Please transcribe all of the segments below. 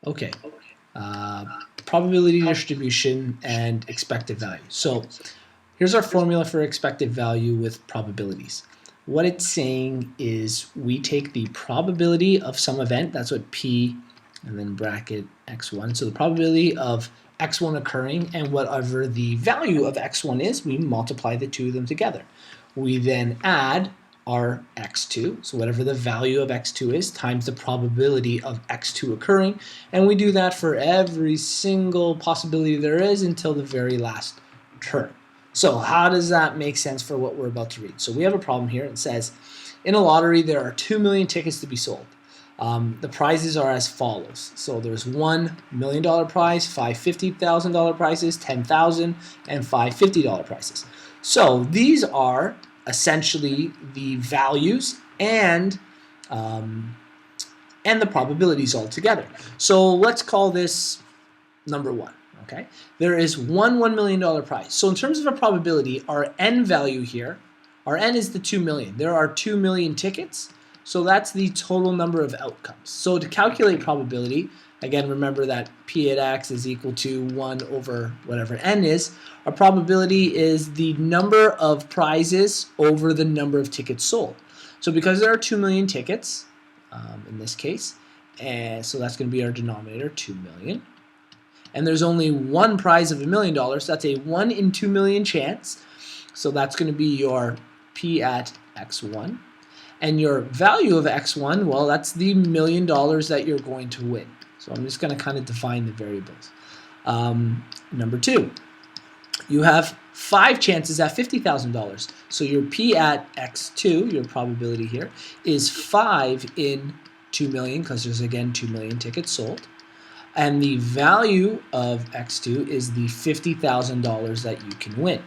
Okay. Probability distribution and expected value. So here's our formula for expected value with probabilities. What it's saying is we take the probability of some event, that's what P and then bracket x1. So the probability of x1 occurring and whatever the value of x1 is, we multiply the two of them together. We then add our x2, so whatever the value of x2 is, times the probability of x2 occurring, and we do that for every single possibility there is until the very last term. So how does that make sense for what we're about to read? So we have a problem here. It says, in a lottery there are 2 million tickets to be sold. The prizes are as follows. So there's $1 million prize, 5 $50,000 prizes, 10,000, and 5 $50 prizes. So these are essentially the values and the probabilities all together. So let's call this number 1. Okay, there is $1 million prize. So in terms of a probability, our n value here, our n is the 2 million. There are 2 million tickets, so that's the total number of outcomes. So to calculate probability, again, remember that P at x is equal to 1 over whatever n is. Our probability is the number of prizes over the number of tickets sold. So because there are 2 million tickets, in this case, and so that's going to be our denominator, 2 million. And there's only one prize of $1 million, so that's a 1 in 2 million chance. So that's going to be your P at x1. And your value of x1, well, that's the $1 million that you're going to win. So I'm just going to kind of define the variables. Number 2, you have 5 chances at $50,000. So your P at x2, your probability here, is 5 in 2 million, because there's, again, 2 million tickets sold. And the value of x2 is the $50,000 that you can win.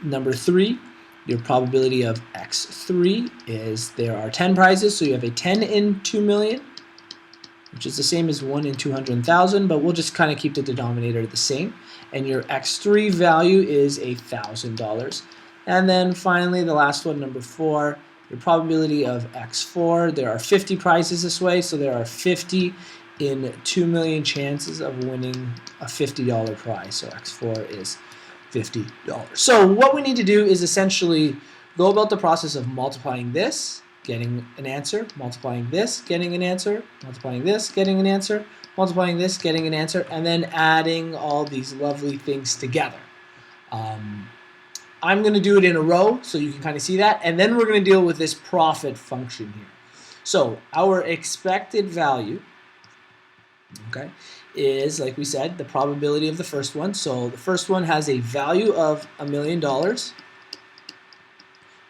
Number 3, your probability of x3 is there are 10 prizes, so you have a 10 in 2 million, which is the same as 1 in 200,000, but we'll just kind of keep the denominator the same. And your x3 value is $1,000. And then finally, the last one, number 4, your probability of x4, there are 50 prizes this way, so there are 50 in 2 million chances of winning a $50 prize. So x4 is $50. So what we need to do is essentially go about the process of multiplying this, getting an answer, multiplying this, getting an answer, multiplying this, getting an answer, multiplying this, getting an answer, and then adding all these lovely things together. I'm going to do it in a row so you can kind of see that, and then we're going to deal with this profit function here. So our expected value, okay, is, like we said, the probability of the first one. So the first one has a value of $1 million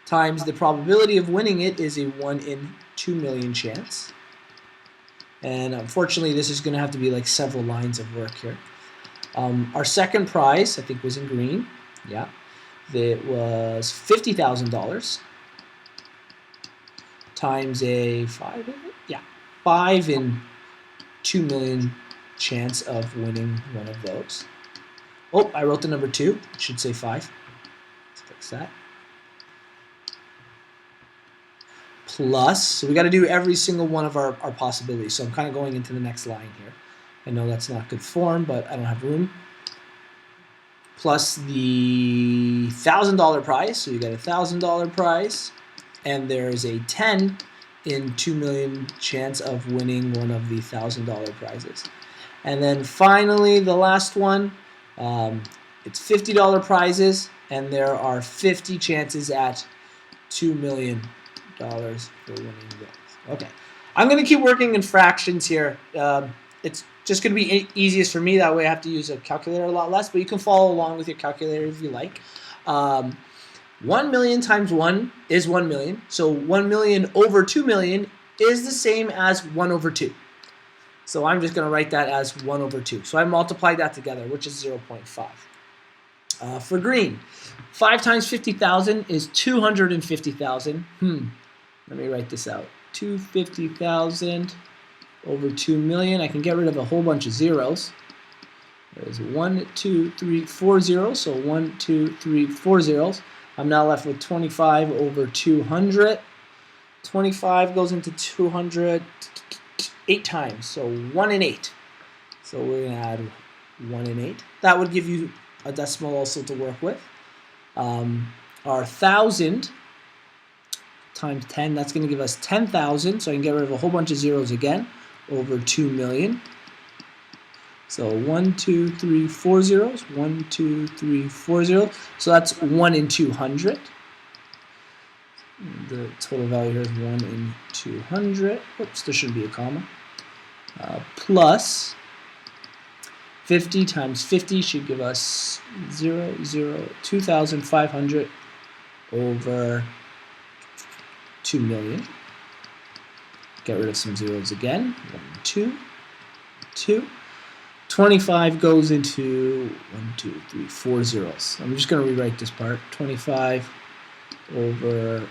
times the probability of winning it is a 1 in 2 million chance. And unfortunately, this is going to have to be like several lines of work here. Our second prize, I think, was in green. Yeah, it was $50,000 times a 5 in 2 million chance of winning one of those. Oh, I wrote the number 2. It should say 5. Let's fix that. Plus, so we got to do every single one of our possibilities. So I'm kind of going into the next line here. I know that's not good form, but I don't have room. Plus the $1,000 prize. So you got a $1,000 prize, and there's a 10 in 2 million chance of winning one of the $1,000 prizes. And then finally, the last one, it's $50 prizes, and there are 50 chances at $2 million for winning those. Okay, I'm going to keep working in fractions here. It's just going to be easiest for me. That way I have to use a calculator a lot less, but you can follow along with your calculator if you like. 1 million times 1 is 1 million. So 1 million over 2 million is the same as 1 over 2. So I'm just going to write that as 1 over 2. So I multiplied that together, which is 0.5. For green, 5 times 50,000 is 250,000. Let me write this out. 250,000 over 2 million. I can get rid of a whole bunch of zeros. There's 1, 2, 3, 4 zeros. So 1, 2, 3, 4 zeros. I'm now left with 25 over 200. 25 goes into 200. 8 times, so 1 and 8. So we're going to add 1 and 8. That would give you a decimal also to work with. Our 1,000 times 10, that's going to give us 10,000, so I can get rid of a whole bunch of zeros again, over 2 million. So 1, 2, 3, 4 zeros, 1, 2, 3, 4 zeros. So that's 1 in 200. The total value here is 1 in 200. Oops, there shouldn't be a comma. Plus 50 times 50 should give us 2,500 over 2 million. Get rid of some zeros again. 1, 2, 2. 25 goes into 1, 2, 3, 4 zeros. I'm just going to rewrite this part. 25 over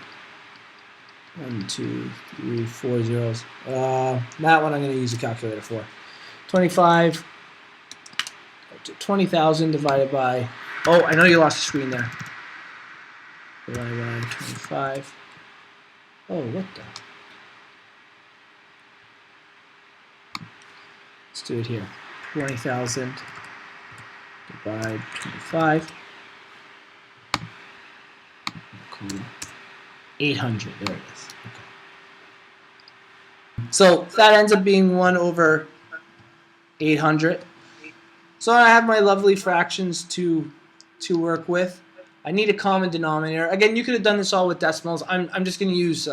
1, 2, 3, 4 zeros. That one I'm going to use a calculator for. 25, 20,000 divided by, oh, I know you lost the screen there. Divided by 25. Oh, what the? Let's do it here. 20,000 divide 25. 800. There it is. Okay. So that ends up being 1 over 800. So I have my lovely fractions to work with. I need a common denominator. Again, you could have done this all with decimals. I'm just going to use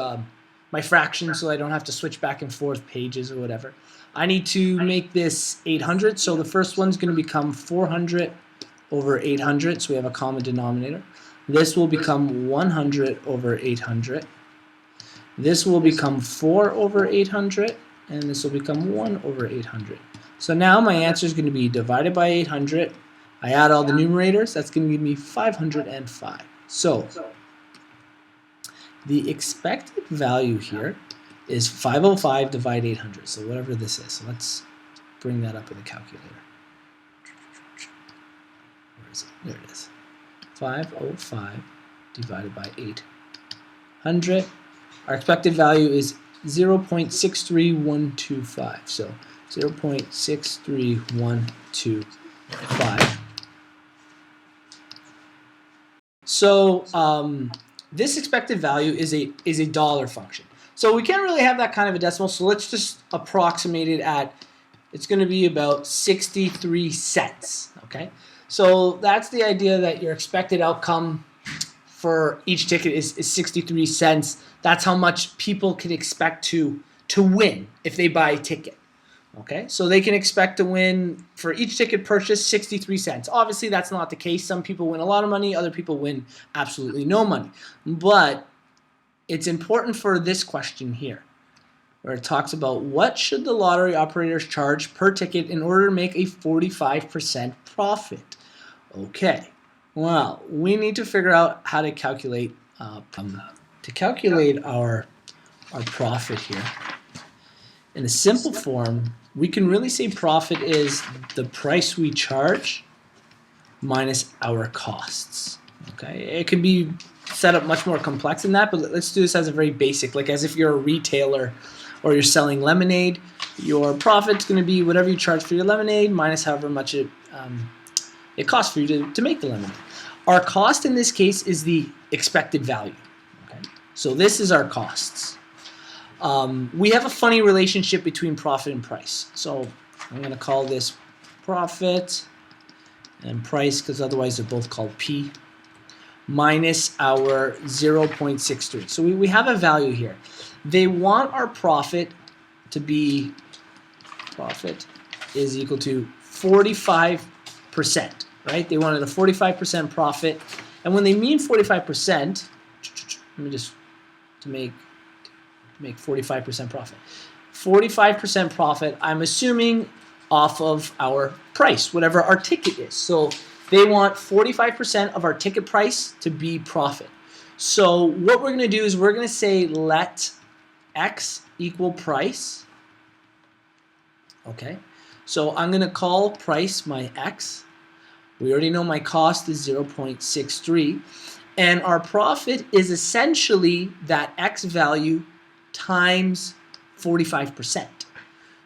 my fractions so I don't have to switch back and forth pages or whatever. I need to make this 800, so the first one's going to become 400 over 800, so we have a common denominator. This will become 100 over 800. This will become 4 over 800, and this will become 1 over 800. So now my answer is going to be divided by 800. I add all the numerators. That's going to give me 505. So the expected value here is 505 divided 800. So whatever this is. So let's bring that up with a calculator. Where is it? There it is. 505 divided by 800. Our expected value is 0.63125. So 0.63125. So this expected value is a dollar function. So we can't really have that kind of a decimal, so let's just approximate it at, it's going to be about 63 cents, okay? So that's the idea that your expected outcome for each ticket is 63 cents. That's how much people can expect to win if they buy a ticket, okay? So they can expect to win for each ticket purchased 63 cents. Obviously, that's not the case. Some people win a lot of money, other people win absolutely no money. But it's important for this question here, where it talks about what should the lottery operators charge per ticket in order to make a 45% profit. Okay, well, we need to figure out how to calculate our profit here. In a simple form, we can really say profit is the price we charge minus our costs. Okay, it can be set up much more complex than that, but let's do this as a very basic, like as if you're a retailer or you're selling lemonade. Your profit's going to be whatever you charge for your lemonade minus however much it costs for you to make the lemonade. Our cost in this case is the expected value. Okay, so this is our costs. We have a funny relationship between profit and price. So I'm going to call this profit and price because otherwise they're both called P, minus our 0.63. So we have a value here. They want our profit to be, profit is equal to 45%, right? They wanted a 45% profit. And when they mean 45%, let me just, to make 45% profit. 45% profit, I'm assuming off of our price, whatever our ticket is. So they want 45% of our ticket price to be profit. So what we're going to do is we're going to say let X equal price. Okay, so I'm going to call price my X. We already know my cost is 0.63. And our profit is essentially that X value times 45%.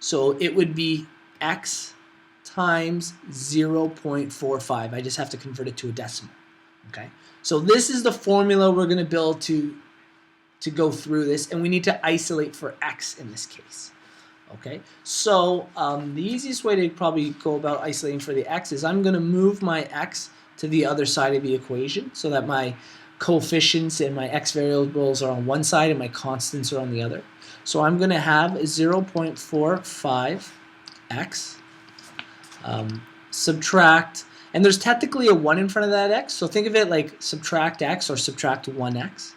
So it would be x times 0.45. I just have to convert it to a decimal. Okay. So this is the formula we're going to build to go through this, and we need to isolate for x in this case. Okay. So the easiest way to probably go about isolating for the x is I'm going to move my x to the other side of the equation so that my coefficients and my x variables are on one side and my constants are on the other. So I'm going to have 0.45x subtract, and there's technically a 1 in front of that x, so think of it like subtract x or subtract 1x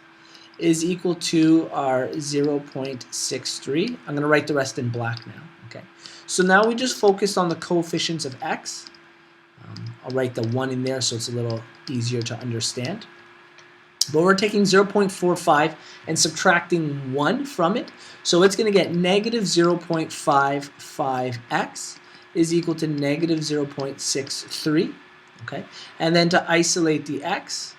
is equal to our 0.63. I'm going to write the rest in black now. Okay. So now we just focus on the coefficients of x. I'll write the 1 in there so it's a little easier to understand. But we're taking 0.45 and subtracting 1 from it. So it's going to get negative 0.55x is equal to negative 0.63. Okay? And then to isolate the x,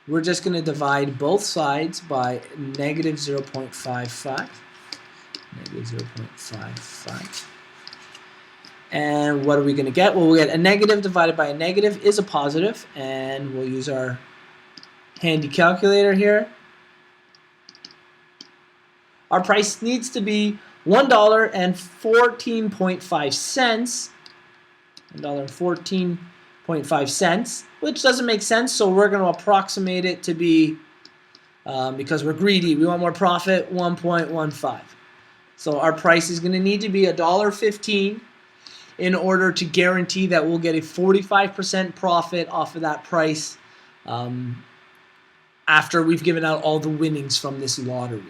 we're just going to divide both sides by negative 0.55. Negative 0.55. And what are we going to get? Well, we'll get a negative divided by a negative is a positive, and we'll use our handy calculator here. Our price needs to be $1.14.5. $1.14.5, which doesn't make sense, so we're going to approximate it to be, because we're greedy, we want more profit, 1.15. So our price is going to need to be $1.15 in order to guarantee that we'll get a 45% profit off of that price after we've given out all the winnings from this lottery.